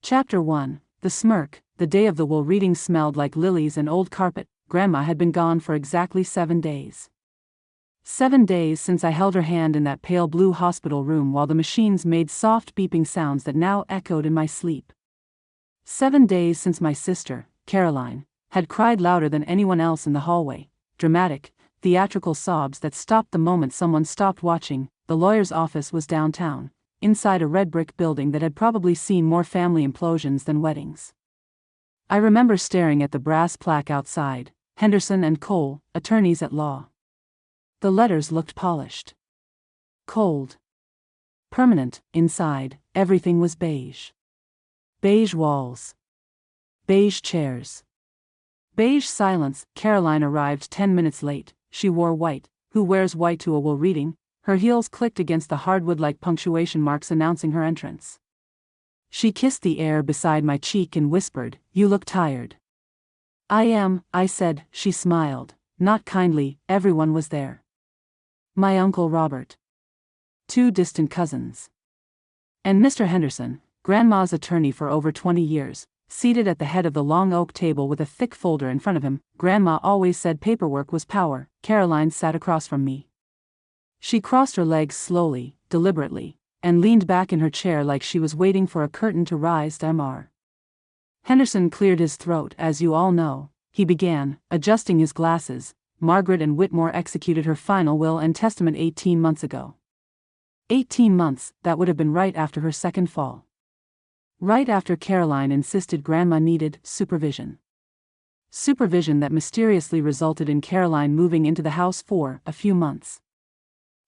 Chapter 1. The Smirk. The day of the will reading smelled like lilies and old carpet. Grandma had been gone for exactly 7 days. 7 days since I held her hand in that pale blue hospital room while the machines made soft beeping sounds that now echoed in my sleep. 7 days since my sister, Caroline, had cried louder than anyone else in the hallway. Dramatic, theatrical sobs that stopped the moment someone stopped watching. The lawyer's office was downtown, inside a red brick building that had probably seen more family implosions than weddings. I remember staring at the brass plaque outside, Henderson and Cole, attorneys at law. The letters looked polished. Cold. Permanent. Inside, everything was beige. Beige walls. Beige chairs. Beige silence. Caroline arrived 10 minutes late. She wore white. Who wears white to a will reading? Her heels clicked against the hardwood like punctuation marks announcing her entrance. She kissed the air beside my cheek and whispered, "You look tired." "I am," I said. She smiled, not kindly. Everyone was there. My Uncle Robert. 2 distant cousins. And Mr. Henderson, Grandma's attorney for over 20 years, seated at the head of the long oak table with a thick folder in front of him. Grandma always said paperwork was power. Caroline sat across from me. She crossed her legs slowly, deliberately, and leaned back in her chair like she was waiting for a curtain to rise. Mr. Henderson cleared his throat. "As you all know," he began, adjusting his glasses, "Margaret and Whitmore executed her final will and testament 18 months ago. 18 months, that would have been right after her second fall. Right after Caroline insisted Grandma needed supervision. Supervision that mysteriously resulted in Caroline moving into the house for a few months.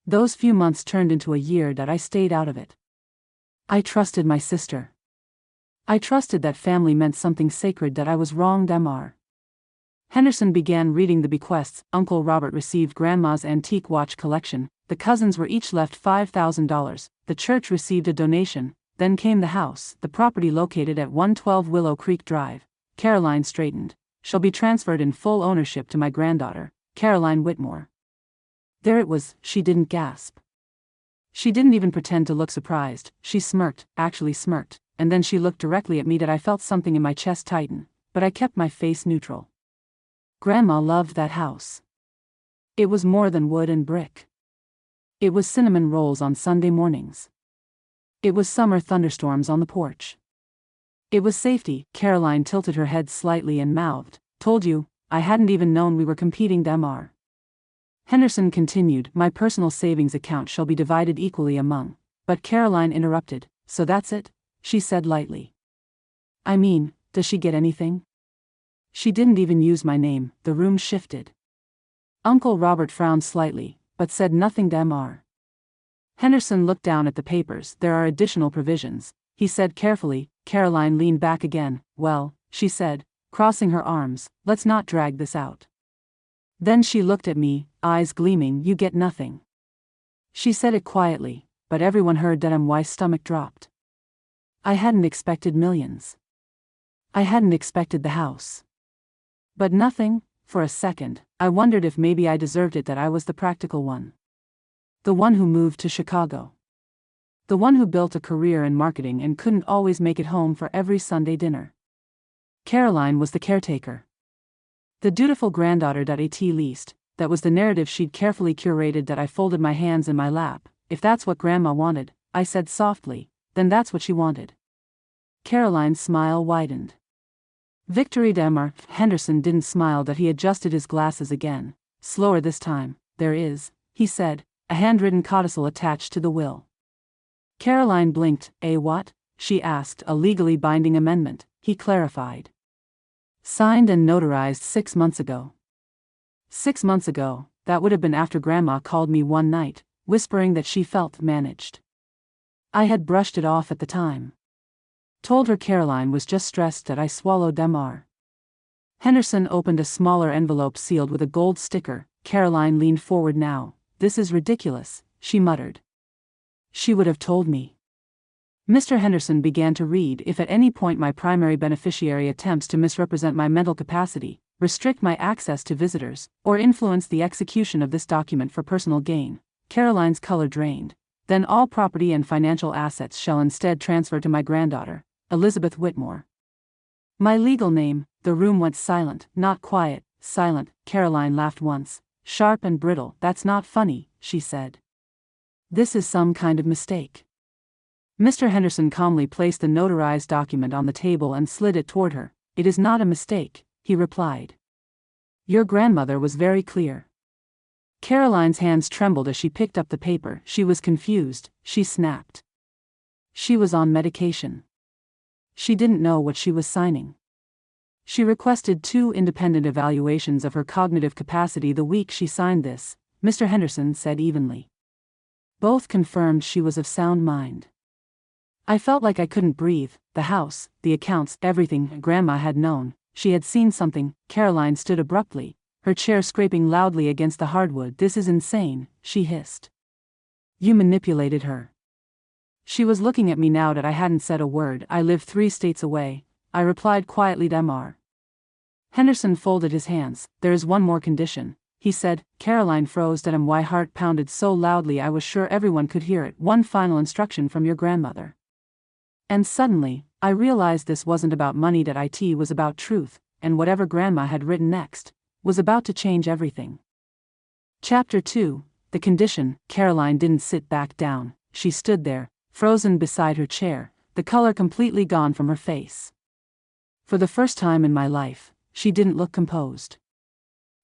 Those few months turned into a year that I stayed out of it. I trusted my sister. I trusted that family meant something sacred, that I was wronged. Mr. Henderson began reading the bequests. Uncle Robert received Grandma's antique watch collection. The cousins were each left $5,000. The church received a donation. Then came the house, the property located at 112 Willow Creek Drive. Caroline straightened. "Shall be transferred in full ownership to my granddaughter, Caroline Whitmore." There it was. She didn't gasp. She didn't even pretend to look surprised. She smirked, actually smirked, and then she looked directly at me that I felt something in my chest tighten, but I kept my face neutral. Grandma loved that house. It was more than wood and brick. It was cinnamon rolls on Sunday mornings. It was summer thunderstorms on the porch. It was safety. Caroline tilted her head slightly and mouthed, "Told you, I hadn't even known we were competing." Mr. Henderson continued, "My personal savings account shall be divided equally among." But Caroline interrupted, "So that's it?" she said lightly. "I mean, does she get anything?" She didn't even use my name. The room shifted. Uncle Robert frowned slightly, but said nothing. Mr. Henderson looked down at the papers. "There are additional provisions," he said carefully. Caroline leaned back again. "Well," she said, crossing her arms, "let's not drag this out." Then she looked at me, eyes gleaming. "You get nothing." She said it quietly, but everyone heard. My stomach dropped. I hadn't expected millions. I hadn't expected the house. But nothing. For a second, I wondered if maybe I deserved it, that I was the practical one. The one who moved to Chicago. The one who built a career in marketing and couldn't always make it home for every Sunday dinner. Caroline was the caretaker. The dutiful granddaughter. At least, that was the narrative she'd carefully curated. That I folded my hands in my lap. "If that's what Grandma wanted," I said softly, "then that's what she wanted." Caroline's smile widened. "Victory." Mr. Henderson didn't smile. That he adjusted his glasses again, slower this time. "There is," he said, "a handwritten codicil attached to the will." Caroline blinked. "A what?" she asked. "A legally binding amendment," he clarified. "Signed and notarized 6 months ago." 6 months ago, that would have been after Grandma called me one night, whispering that she felt managed. I had brushed it off at the time. Told her Caroline was just stressed. That I swallowed. Mr. Henderson opened a smaller envelope sealed with a gold sticker. Caroline leaned forward. "Now, this is ridiculous," she muttered. "She would have told me." Mr. Henderson began to read. "If at any point my primary beneficiary attempts to misrepresent my mental capacity, restrict my access to visitors, or influence the execution of this document for personal gain," Caroline's color drained, "then all property and financial assets shall instead transfer to my granddaughter, Elizabeth Whitmore. My legal name. The room went silent, not quiet, silent. Caroline laughed once, sharp and brittle. That's not funny, she said. This is some kind of mistake. Mr. Henderson calmly placed the notarized document on the table and slid it toward her. It is not a mistake, he replied. Your grandmother was very clear. Caroline's hands trembled as she picked up the paper. She was confused, she snapped. She was on medication. She didn't know what she was signing. She requested 2 independent evaluations of her cognitive capacity the week she signed this, Mr. Henderson said evenly. Both confirmed she was of sound mind. I felt like I couldn't breathe. The house, the accounts, everything. Grandma had known. She had seen something. Caroline stood abruptly, her chair scraping loudly against the hardwood. This is insane, she hissed. You manipulated her. She was looking at me now that I hadn't said a word. I live 3 states away, I replied quietly. Mr. Henderson folded his hands. There is one more condition, he said. Caroline froze. My heart pounded so loudly I was sure everyone could hear it. One final instruction from your grandmother. And suddenly, I realized this wasn't about money, that it was about truth, and whatever Grandma had written next was about to change everything. Chapter 2, The Condition. Caroline didn't sit back down. She stood there, frozen beside her chair, the color completely gone from her face. For the first time in my life, she didn't look composed.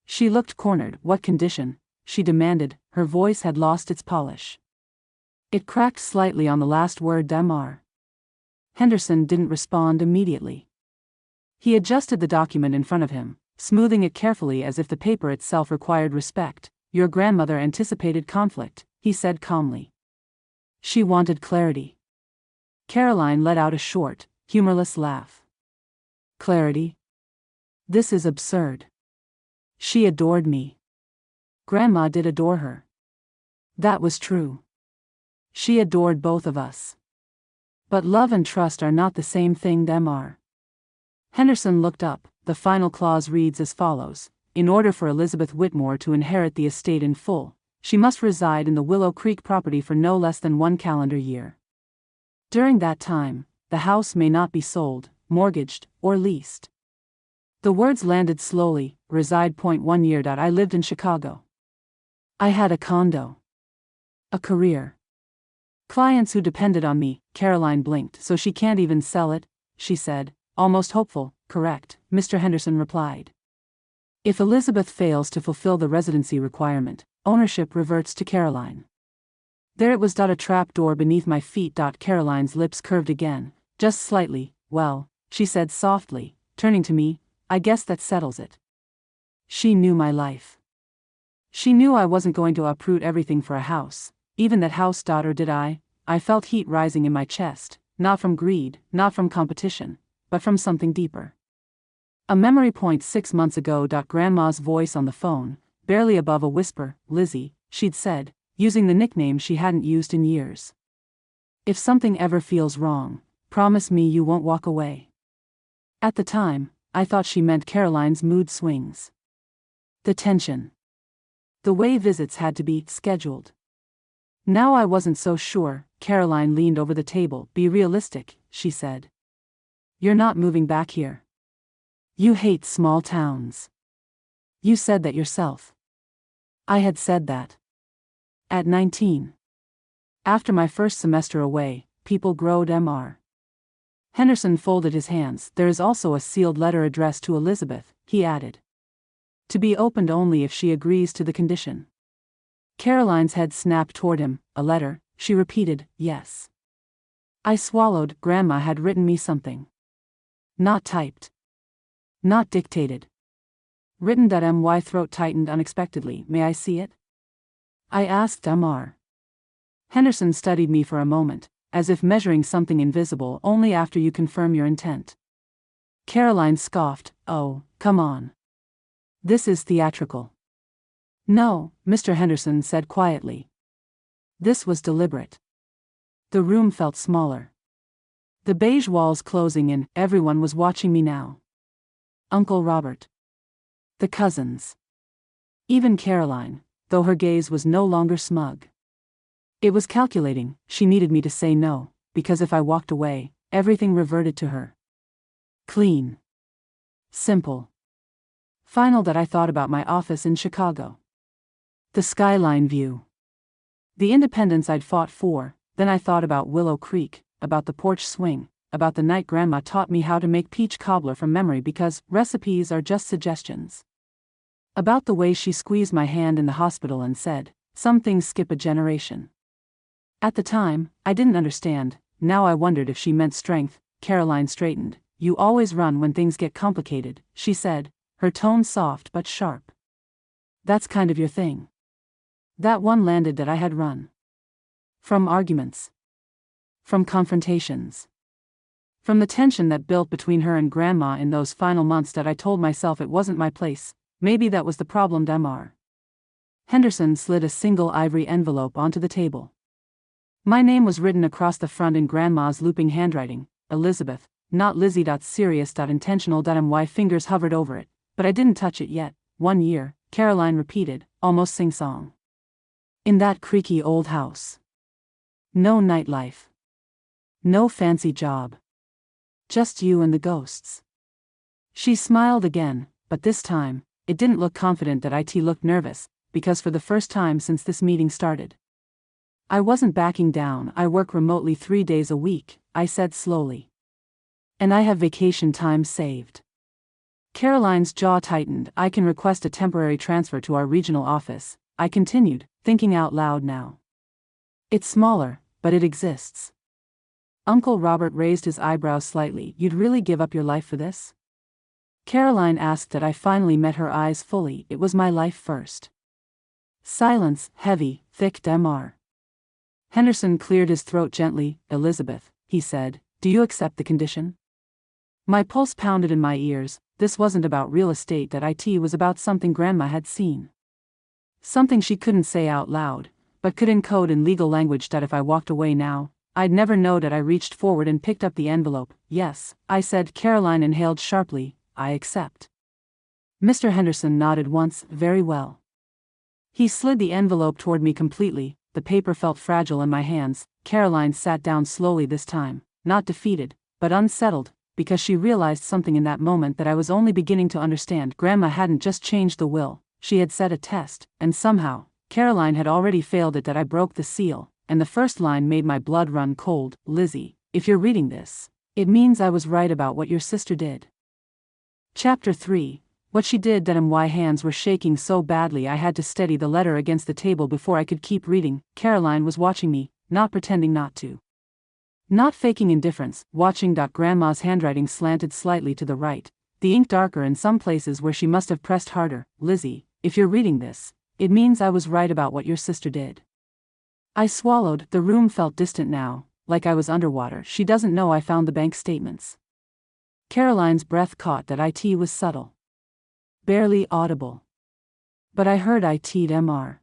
She looked cornered. What condition? She demanded. Her voice had lost its polish. It cracked slightly on the last word. Mr. Henderson didn't respond immediately. He adjusted the document in front of him, smoothing it carefully as if the paper itself required respect. Your grandmother anticipated conflict, he said calmly. She wanted clarity. Caroline let out a short, humorless laugh. Clarity? This is absurd. She adored me. Grandma did adore her. That was true. She adored both of us. But love and trust are not the same thing. Mr. Henderson looked up. The final clause reads as follows. In order for Elizabeth Whitmore to inherit the estate in full, she must reside in the Willow Creek property for no less than 1 calendar year. During that time, the house may not be sold, mortgaged, or leased. The words landed slowly. Reside. 1 year. I lived in Chicago. I had a condo. A career. Clients who depended on me. Caroline blinked. So she can't even sell it, she said, almost hopeful. Correct, Mr. Henderson replied. If Elizabeth fails to fulfill the residency requirement, ownership reverts to Caroline. There it was. A trap door beneath my feet. Caroline's lips curved again, just slightly. Well, she said softly, turning to me, I guess that settles it. She knew my life. She knew I wasn't going to uproot everything for a house, even that house. Or did I? I felt heat rising in my chest, not from greed, not from competition, but from something deeper. A memory. 6 months ago. Grandma's voice on the phone, barely above a whisper. Lizzie, she'd said, using the nickname she hadn't used in years. If something ever feels wrong, promise me you won't walk away. At the time, I thought she meant Caroline's mood swings. The tension. The way visits had to be scheduled. Now I wasn't so sure. Caroline leaned over the table. Be realistic, she said. You're not moving back here. You hate small towns. You said that yourself. I had said that. At 19. After my first semester away, people grow. Mr. Henderson folded his hands. There is also a sealed letter addressed to Elizabeth, he added. To be opened only if she agrees to the condition. Caroline's head snapped toward him. A letter, she repeated. Yes. I swallowed. Grandma had written me something. Not typed. Not dictated. Written. My throat tightened unexpectedly. May I see it? I asked. Mr. Henderson studied me for a moment, as if measuring something invisible. Only after you confirm your intent. Caroline scoffed. Oh, come on. This is theatrical. No, Mr. Henderson said quietly. This was deliberate. The room felt smaller. The beige walls closing in. Everyone was watching me now. Uncle Robert. The cousins. Even Caroline, though her gaze was no longer smug. It was calculating. She needed me to say no, because if I walked away, everything reverted to her. Clean. Simple. Final that I thought about my office in Chicago. The skyline view. The independence I'd fought for, then I thought about Willow Creek, about the porch swing, about the night Grandma taught me how to make peach cobbler from memory because recipes are just suggestions. About the way she squeezed my hand in the hospital and said, "Some things skip a generation." At the time, I didn't understand. Now I wondered if she meant strength. Caroline straightened. "You always run when things get complicated," she said, her tone soft but sharp. "That's kind of your thing." That one landed that I had run. From arguments. From confrontations. From the tension that built between her and Grandma in those final months that I told myself it wasn't my place. Maybe that was the problem. Dr. Henderson slid a single ivory envelope onto the table. My name was written across the front in Grandma's looping handwriting, Elizabeth, not Lizzie. Serious. Intentional. My fingers hovered over it, but I didn't touch it yet. 1 year, Caroline repeated, almost sing-song. In that creaky old house. No nightlife. No fancy job. Just you and the ghosts. She smiled again, but this time, it didn't look confident. It looked nervous, because for the first time since this meeting started. I wasn't backing down. I work remotely 3 days a week, I said slowly. And I have vacation time saved. Caroline's jaw tightened. I can request a temporary transfer to our regional office, I continued, thinking out loud now. It's smaller, but it exists. Uncle Robert raised his eyebrows slightly. You'd really give up your life for this? Caroline asked that I finally met her eyes fully. It was my life first. Silence, heavy, thick. Dr. Henderson cleared his throat gently. Elizabeth, he said, do you accept the condition? My pulse pounded in my ears. This wasn't about real estate. It was about something Grandma had seen. Something she couldn't say out loud, but could encode in legal language. If I walked away now, I'd never know. I reached forward and picked up the envelope. Yes, I said. Caroline inhaled sharply. I accept. Mr. Henderson nodded once. Very well. He slid the envelope toward me completely. The paper felt fragile in my hands. Caroline sat down slowly this time, not defeated, but unsettled, because she realized something in that moment that I was only beginning to understand. Grandma hadn't just changed the will, she had set a test, and somehow, Caroline had already failed it. I broke the seal, and the first line made my blood run cold. Lizzie, if you're reading this, it means I was right about what your sister did. Chapter 3. What she did. My hands were shaking so badly I had to steady the letter against the table before I could keep reading. Caroline was watching me, not pretending not to. Not faking indifference, watching. Grandma's handwriting slanted slightly to the right, the ink darker in some places where she must have pressed harder. Lizzie, if you're reading this, it means I was right about what your sister did. I swallowed. The room felt distant now, like I was underwater. She doesn't know I found the bank statements. Caroline's breath caught. It was subtle. Barely audible. But I heard it. Dr.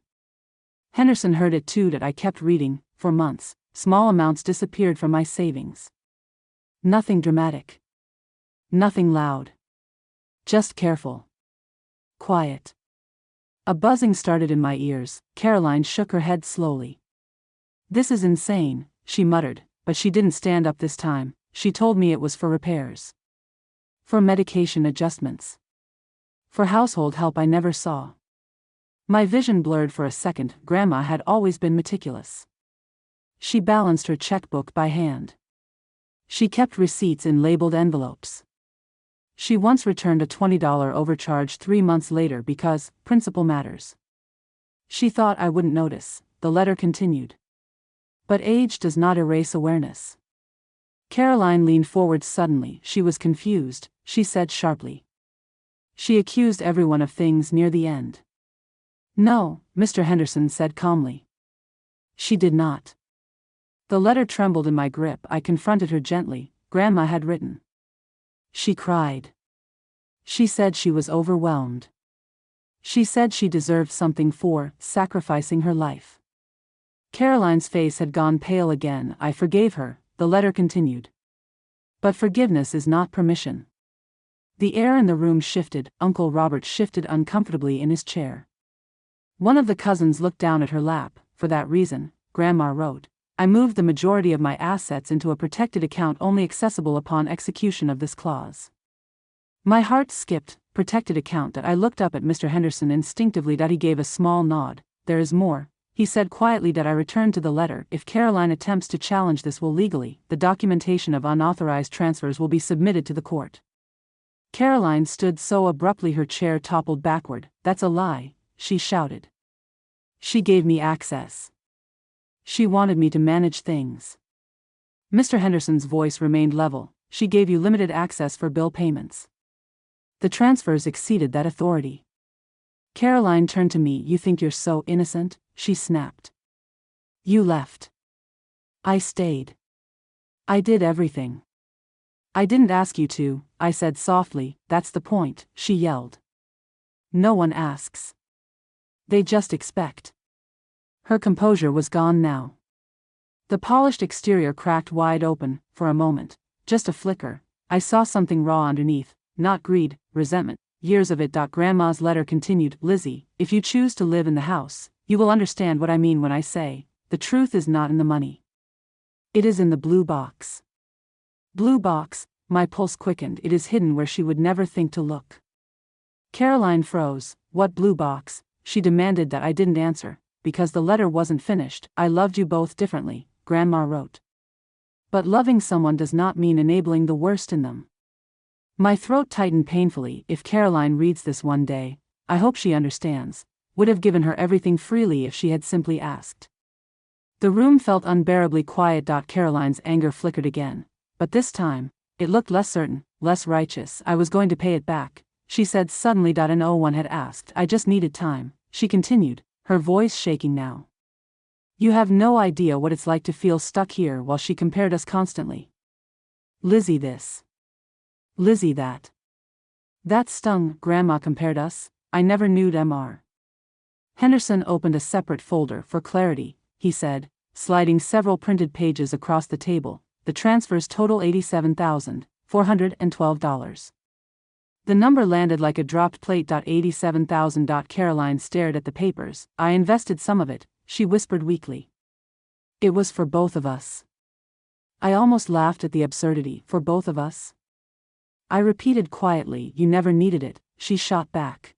Henderson heard it too. I kept reading. For months, small amounts disappeared from my savings. Nothing dramatic. Nothing loud. Just careful. Quiet. A buzzing started in my ears. Caroline shook her head slowly. This is insane, she muttered, but she didn't stand up this time. She told me it was for repairs. For medication adjustments. For household help I never saw. My vision blurred for a second. Grandma had always been meticulous. She balanced her checkbook by hand. She kept receipts in labeled envelopes. She once returned a $20 overcharge 3 months later because principle matters. She thought I wouldn't notice. The letter continued. But age does not erase awareness. Caroline leaned forward suddenly. She was confused, she said sharply. She accused everyone of things near the end. No, Mr. Henderson said calmly. She did not. The letter trembled in my grip. I confronted her gently. Grandma had written. She cried. She said she was overwhelmed. She said she deserved something for sacrificing her life. Caroline's face had gone pale again. I forgave her, the letter continued. But forgiveness is not permission. The air in the room shifted. Uncle Robert shifted uncomfortably in his chair. One of the cousins looked down at her lap. For that reason, Grandma wrote, I moved the majority of my assets into a protected account only accessible upon execution of this clause. My heart skipped. Protected account. That I looked up at Mr. Henderson instinctively. That he gave a small nod. There is more, he said quietly. That I returned to the letter. If Caroline attempts to challenge this will legally, the documentation of unauthorized transfers will be submitted to the court. Caroline stood so abruptly her chair toppled backward. That's a lie, she shouted. She gave me access. She wanted me to manage things. Mr. Henderson's voice remained level. She gave you limited access for bill payments. The transfers exceeded that authority. Caroline turned to me. You think you're so innocent? She snapped. You left. I stayed. I did everything. I didn't ask you to, I said softly. That's the point, she yelled. No one asks. They just expect. Her composure was gone now. The polished exterior cracked wide open. For a moment, just a flicker, I saw something raw underneath. Not greed, resentment, years of it. Grandma's letter continued. Lizzie, if you choose to live in the house, you will understand what I mean when I say, the truth is not in the money. It is in the blue box. Blue box, my pulse quickened. It is hidden where she would never think to look. Caroline froze. What blue box? She demanded. That I didn't answer, because the letter wasn't finished. I loved you both differently, Grandma wrote. But loving someone does not mean enabling the worst in them. My throat tightened painfully. If Caroline reads this one day, I hope she understands. Would have given her everything freely if she had simply asked. The room felt unbearably quiet. Caroline's anger flickered again, but this time, it looked less certain, less righteous. I was going to pay it back, she said suddenly. No one had asked. I just needed time, she continued, her voice shaking now. You have no idea what it's like to feel stuck here. While she compared us constantly. Lizzie this. Lizzie that. That stung. Grandma compared us. I never knew Mr. Henderson opened a separate folder. For clarity, he said, sliding several printed pages across the table. The transfers total $87,412. The number landed like a dropped plate. 87,000. Caroline stared at the papers. I invested some of it, she whispered weakly. It was for both of us. I almost laughed at the absurdity. For both of us? I repeated quietly. You never needed it, she shot back.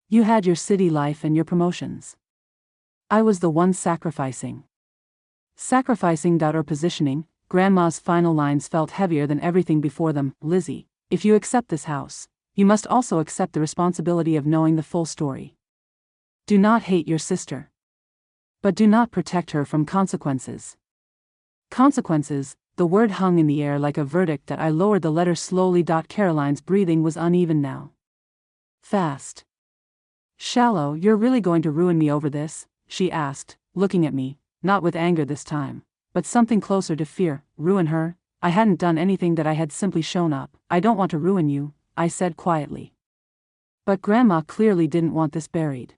You had your city life and your promotions. I was the one sacrificing. Sacrificing. Or positioning. Grandma's final lines felt heavier than everything before them. Lizzie, if you accept this house, you must also accept the responsibility of knowing the full story. Do not hate your sister. But do not protect her from consequences. Consequences. The word hung in the air like a verdict. I lowered the letter slowly. Caroline's breathing was uneven now. Fast. Shallow. You're really going to ruin me over this? She asked, looking at me, not with anger this time, but something closer to fear. Ruin her? I hadn't done anything. I had simply shown up. I don't want to ruin you, I said quietly. But Grandma clearly didn't want this buried.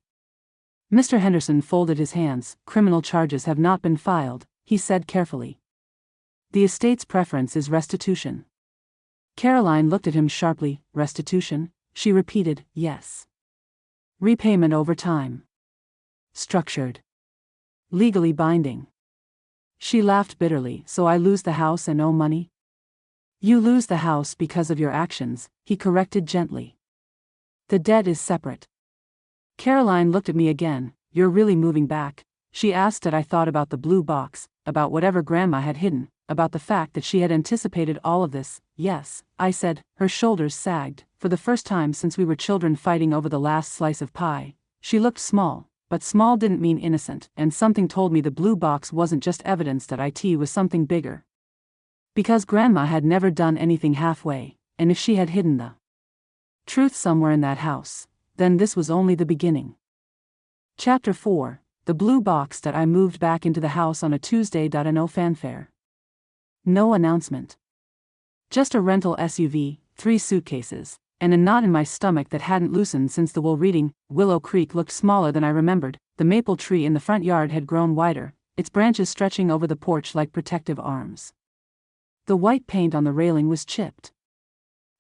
Mr. Henderson folded his hands. Criminal charges have not been filed, he said carefully. The estate's preference is restitution. Caroline looked at him sharply. Restitution? She repeated. Yes. Repayment over time. Structured. Legally binding. She laughed bitterly. So I lose the house and owe money? You lose the house because of your actions, he corrected gently. The debt is separate. Caroline looked at me again. You're really moving back? She asked. I thought about the blue box, about whatever Grandma had hidden, about the fact that she had anticipated all of this. Yes, I said. Her shoulders sagged. For the first time since we were children fighting over the last slice of pie. She looked small, but small didn't mean innocent, and something told me the blue box wasn't just evidence that it was something bigger. Because Grandma had never done anything halfway, and if she had hidden the truth somewhere in that house, then this was only the beginning. Chapter 4. The blue box. I moved back into the house on a Tuesday. No fanfare. No announcement. Just a rental SUV, 3 suitcases, and a knot in my stomach that hadn't loosened since the wool reading. Willow Creek looked smaller than I remembered. The maple tree in the front yard had grown wider, its branches stretching over the porch like protective arms. The white paint on the railing was chipped.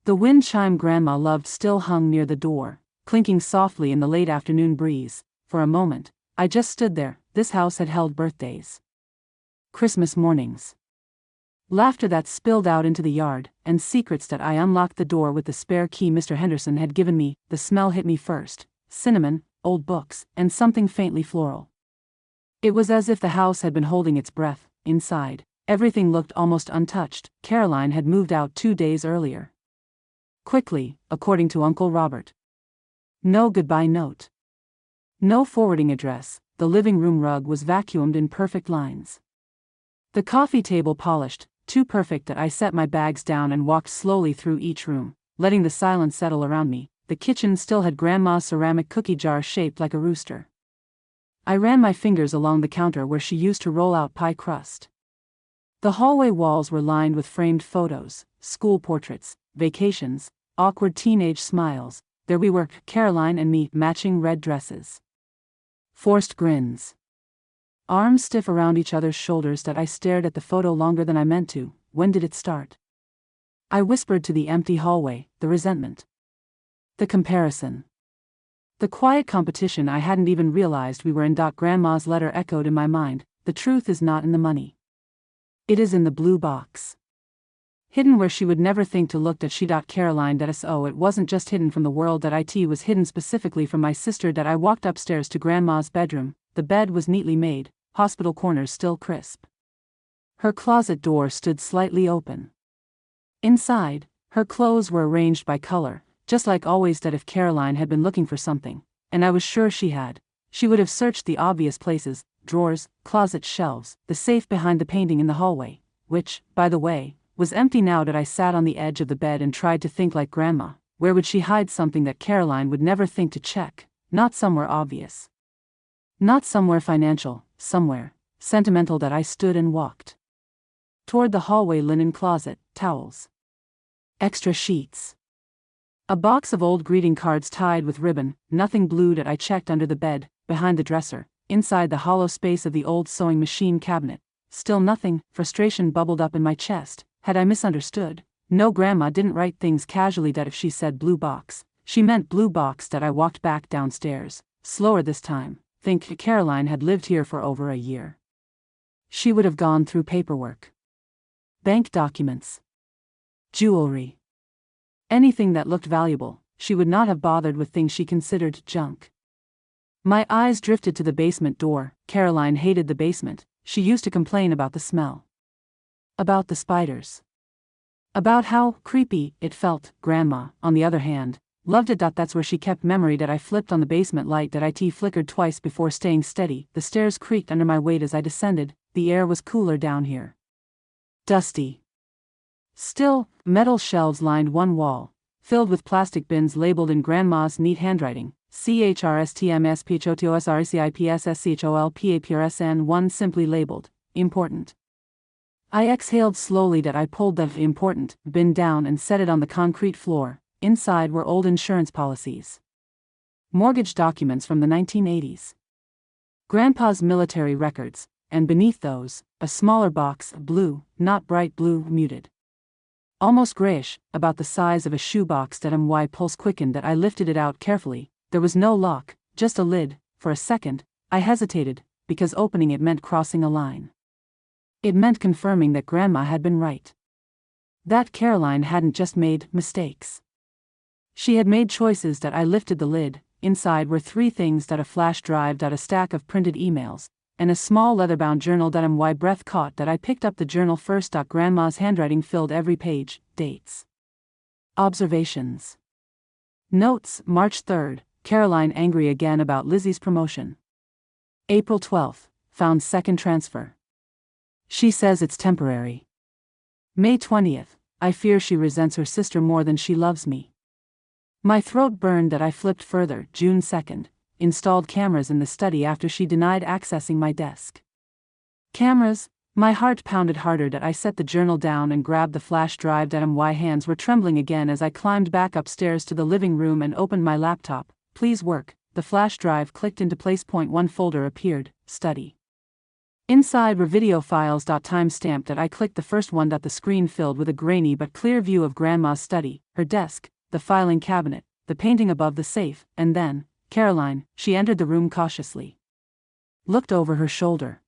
The wind chime Grandma loved still hung near the door, clinking softly in the late afternoon breeze. For a moment, I just stood there. This house had held birthdays. Christmas mornings. Laughter that spilled out into the yard, and secrets that I unlocked the door with the spare key Mr. Henderson had given me. The smell hit me first: cinnamon, old books, and something faintly floral. It was as if the house had been holding its breath. Inside, everything looked almost untouched. Caroline had moved out 2 days earlier. Quickly, according to Uncle Robert. No goodbye note. No forwarding address. The living room rug was vacuumed in perfect lines. The coffee table polished, too perfect that I set my bags down and walked slowly through each room, letting the silence settle around me. The kitchen still had Grandma's ceramic cookie jar shaped like a rooster. I ran my fingers along the counter where she used to roll out pie crust. The hallway walls were lined with framed photos, school portraits, vacations, awkward teenage smiles. There we were, Caroline and me, matching red dresses. Forced grins. Arms stiff around each other's shoulders. That I stared at the photo longer than I meant to. When did it start? I whispered to the empty hallway, the resentment. The comparison. The quiet competition I hadn't even realized we were in. Grandma's letter echoed in my mind. The truth is not in the money. It is in the blue box. Hidden where she would never think to look. She. Caroline. Oh, it wasn't just hidden from the world. It was hidden specifically from my sister. I walked upstairs to Grandma's bedroom. The bed was neatly made, hospital corners still crisp. Her closet door stood slightly open. Inside, her clothes were arranged by color, just like always. If Caroline had been looking for something, and I was sure she had, she would have searched the obvious places: drawers, closet shelves, the safe behind the painting in the hallway, which, by the way, was empty now. I sat on the edge of the bed and tried to think like Grandma. Where would she hide something that Caroline would never think to check? Not somewhere obvious. Not somewhere financial, somewhere sentimental. I stood and walked toward the hallway. Linen closet, towels, extra sheets, a box of old greeting cards tied with ribbon. Nothing blue. I checked under the bed, behind the dresser, inside the hollow space of the old sewing machine cabinet. Still nothing. Frustration bubbled up in my chest. Had I misunderstood? No, Grandma didn't write things casually. If she said blue box, she meant blue box. I walked back downstairs, slower this time. Think Caroline had lived here for over a year. She would have gone through paperwork, bank documents, jewelry, anything that looked valuable. She would not have bothered with things she considered junk. My eyes drifted to the basement door. Caroline hated the basement. She used to complain about the smell, about the spiders, about how creepy it felt. Grandma, on the other hand, loved it. That's where she kept memory. I flipped on the basement light. It flickered twice before staying steady. The stairs creaked under my weight as I descended. The air was cooler down here. Dusty. Still, metal shelves lined one wall, filled with plastic bins labeled in Grandma's neat handwriting. CHRSTMSPHOTOSRECIPSSCHOLPAPRSN. One simply labeled, important. I exhaled slowly. I pulled the important bin down and set it on the concrete floor. Inside were old insurance policies, mortgage documents from the 1980s, Grandpa's military records, and beneath those, a smaller box, blue, not bright blue, muted, almost grayish, about the size of a shoebox. My pulse quickened. I lifted it out carefully. There was no lock, just a lid. For a second, I hesitated, because opening it meant crossing a line. It meant confirming that Grandma had been right, that Caroline hadn't just made mistakes. She had made choices. I lifted the lid. Inside were 3 things: a flash drive, a stack of printed emails, and a small leather-bound journal. My breath caught. I picked up the journal first. Grandma's handwriting filled every page. Dates, observations, notes. March 3rd, Caroline angry again about Lizzie's promotion. April 12th, found second transfer. She says it's temporary. May 20th, I fear she resents her sister more than she loves me. My throat burned. I flipped further. June 2nd, installed cameras in the study after she denied accessing my desk. Cameras. My heart pounded harder. I set the journal down and grabbed the flash drive. My hands were trembling again as I climbed back upstairs to the living room and opened my laptop. Please work. The flash drive clicked into place. One folder appeared, study. Inside were video files. Time-stamped. I clicked the first one. The screen filled with a grainy but clear view of Grandma's study, her desk, the filing cabinet, the painting above the safe, and then, Caroline. She entered the room cautiously, looked over her shoulder.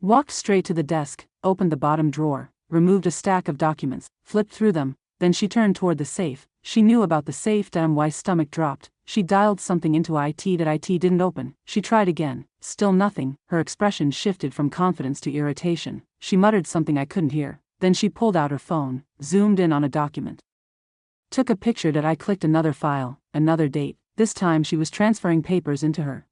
Walked straight to the desk, opened the bottom drawer, removed a stack of documents, flipped through them, then she turned toward the safe. She knew about the safe. Damn, my stomach dropped. She dialed something into IT that IT didn't open. She tried again, still nothing. Her expression shifted from confidence to irritation. She muttered something I couldn't hear. Then she pulled out her phone, zoomed in on a document. Took a picture that I clicked another file, another date. This time she was transferring papers into her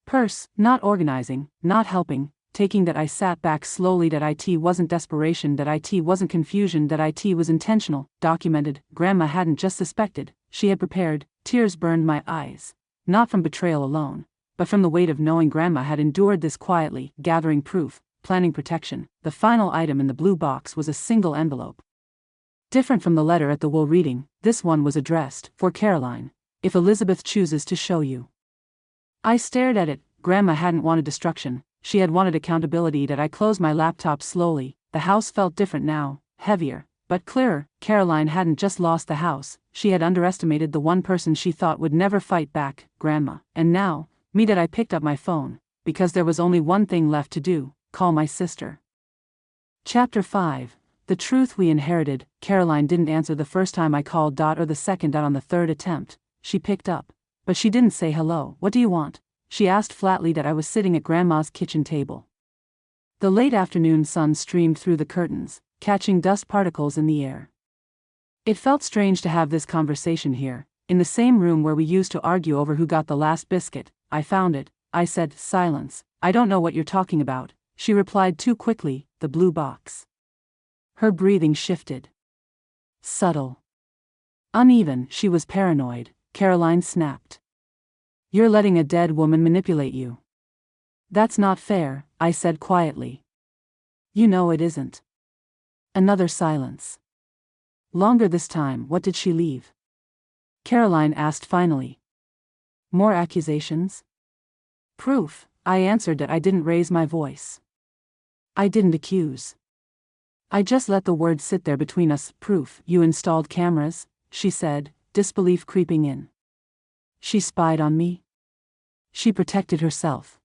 purse, not organizing, not helping, taking. That I sat back slowly. That IT wasn't desperation, that IT wasn't confusion, that IT was intentional, documented. Grandma hadn't just suspected, she had prepared. Tears burned my eyes. Not from betrayal alone, but from the weight of knowing Grandma had endured this quietly, gathering proof, planning protection. The final item in the blue box was a single envelope. Different from the letter at the will reading, this one was addressed, "For Caroline, if Elizabeth chooses to show you." I stared at it. Grandma hadn't wanted destruction, she had wanted accountability. That I closed my laptop slowly. The house felt different now, heavier, but clearer. Caroline hadn't just lost the house, she had underestimated the one person she thought would never fight back, Grandma. And now, me. That I picked up my phone, because there was only one thing left to do, call my sister. Chapter 5. The truth we inherited. Caroline didn't answer the first time I called. Or the second. On the third attempt, she picked up. But she didn't say hello. "What do you want?" she asked flatly. That I was sitting at Grandma's kitchen table. The late afternoon sun streamed through the curtains, catching dust particles in the air. It felt strange to have this conversation here, in the same room where we used to argue over who got the last biscuit. "I found it," I said. Silence. "I don't know what you're talking about," she replied too quickly. "The blue box." Her breathing shifted. Subtle. Uneven. She was paranoid. Caroline snapped. "You're letting a dead woman manipulate you." "That's not fair," I said quietly. "You know it isn't." Another silence. Longer this time. "What did she leave?" Caroline asked finally. "More accusations?" "Proof," I answered. That I didn't raise my voice. "I didn't accuse. I just let the word sit there between us." "Proof." "You installed cameras," she said, disbelief creeping in. "She spied on me." "She protected herself."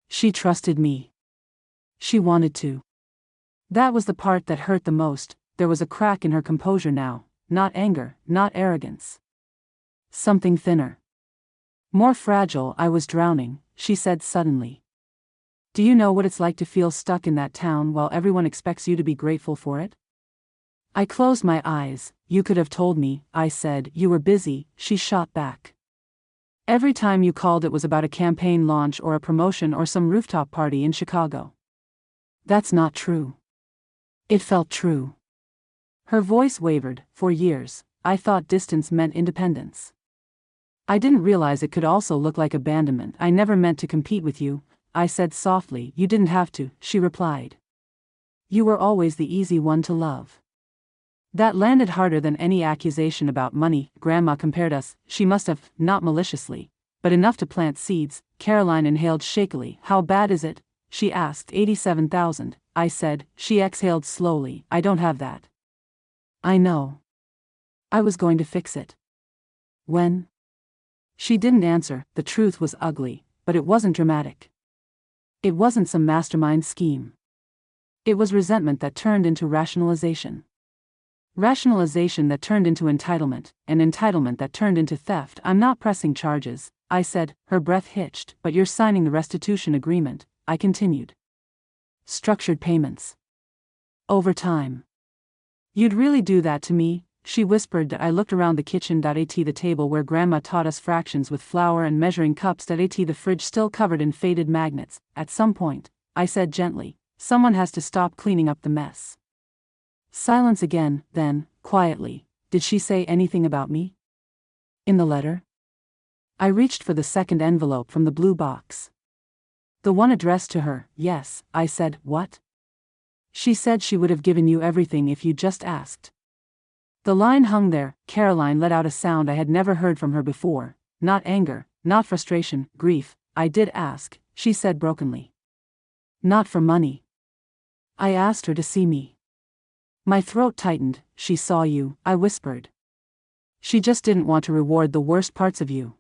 "She trusted me." "She wanted to." That was the part that hurt the most. There was a crack in her composure now, not anger, not arrogance. Something thinner. More fragile. "I was drowning," she said suddenly. "Do you know what it's like to feel stuck in that town while everyone expects you to be grateful for it?" I closed my eyes. "You could have told me," I said. "You were busy," she shot back. "Every time you called it was about a campaign launch or a promotion or some rooftop party in Chicago." "That's not true." It felt true. Her voice wavered. "For years, I thought distance meant independence. I didn't realize it could also look like abandonment. I never meant to compete with you," I said softly. "You didn't have to," she replied. "You were always the easy one to love." That landed harder than any accusation about money. Grandma compared us. She must have, not maliciously, but enough to plant seeds. Caroline inhaled shakily. "How bad is it?" she asked. 87,000, I said. She exhaled slowly. "I don't have that." "I know. I was going to fix it." "When?" She didn't answer. The truth was ugly, but it wasn't dramatic. It wasn't some mastermind scheme. It was resentment that turned into rationalization. Rationalization that turned into entitlement, and entitlement that turned into theft. "I'm not pressing charges," I said. Her breath hitched. "But you're signing the restitution agreement," I continued. "Structured payments. Over time." "You'd really do that to me?" she whispered. I looked around the kitchen. At the table where Grandma taught us fractions with flour and measuring cups. At the fridge still covered in faded magnets. "At some point," I said gently, "someone has to stop cleaning up the mess." Silence again. Then, quietly, "Did she say anything about me?" "In the letter?" I reached for the second envelope from the blue box. "The one addressed to her." "Yes," I said. "What?" "She said she would have given you everything if you just asked." The line hung there. Caroline let out a sound I had never heard from her before. Not anger, not frustration, grief. "I did ask," she said brokenly. "Not for money. I asked her to see me." My throat tightened. "She saw you," I whispered. "She just didn't want to reward the worst parts of you."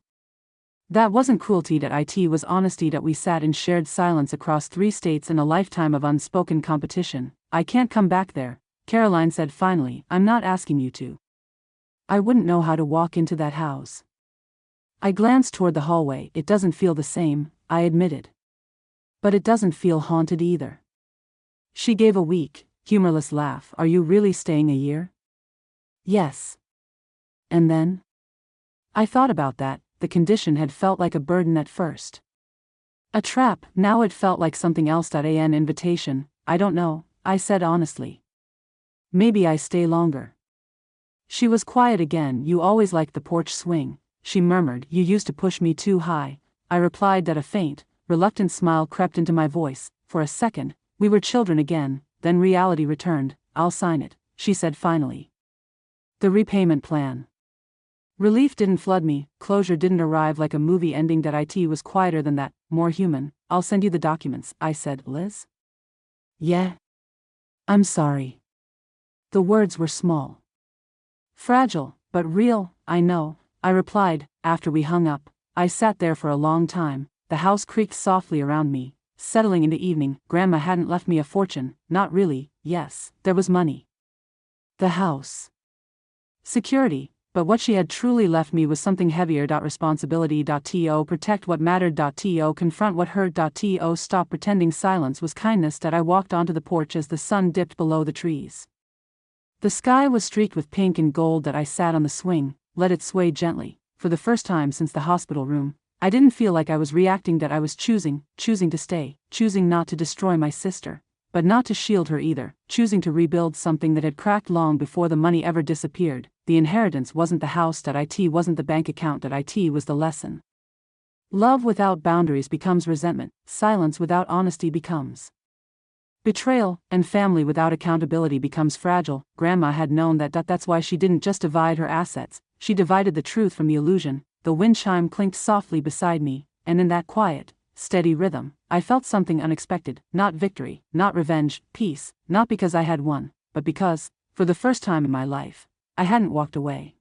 That wasn't cruelty. It was honesty. We sat in shared silence across 3 states in a lifetime of unspoken competition. I can't come back there, Caroline said finally. I'm not asking you to. I wouldn't know how to walk into that house. I glanced toward the hallway. It doesn't feel the same, I admitted. But it doesn't feel haunted either. She gave a weak, humorless laugh. Are you really staying a year? Yes. And then? I thought about that. The condition had felt like a burden at first. A trap. Now it felt like something else. An invitation. I don't know, I said honestly. Maybe I stay longer. She was quiet again. You always liked the porch swing, she murmured. You used to push me too high, I replied. A faint, reluctant smile crept into my voice. For a second, we were children again, then reality returned. I'll sign it, she said finally. The repayment plan. Relief didn't flood me, closure didn't arrive like a movie ending. It was quieter than that, more human. I'll send you the documents, I said. Liz? Yeah? I'm sorry. The words were small. Fragile, but real, I know, I replied. After we hung up, I sat there for a long time. The house creaked softly around me, settling into evening. Grandma hadn't left me a fortune, not really. Yes, there was money. The house. Security. But what she had truly left me was something heavier. Responsibility. To protect what mattered. To confront what hurt. To stop pretending silence was kindness. I walked onto the porch as the sun dipped below the trees. The sky was streaked with pink and gold. I sat on the swing, let it sway gently. For the first time since the hospital room, I didn't feel like I was reacting. I was choosing to stay, choosing not to destroy my sister, but not to shield her either, choosing to rebuild something that had cracked long before the money ever disappeared. The inheritance wasn't the house. It wasn't the bank account. It was the lesson. Love without boundaries becomes resentment, silence without honesty becomes betrayal, and family without accountability becomes fragile. Grandma had known that. That's why she didn't just divide her assets, she divided the truth from the illusion. The wind chime clinked softly beside me, and in that quiet, steady rhythm, I felt something unexpected. Not victory, not revenge, peace, not because I had won, but because, for the first time in my life, I hadn't walked away.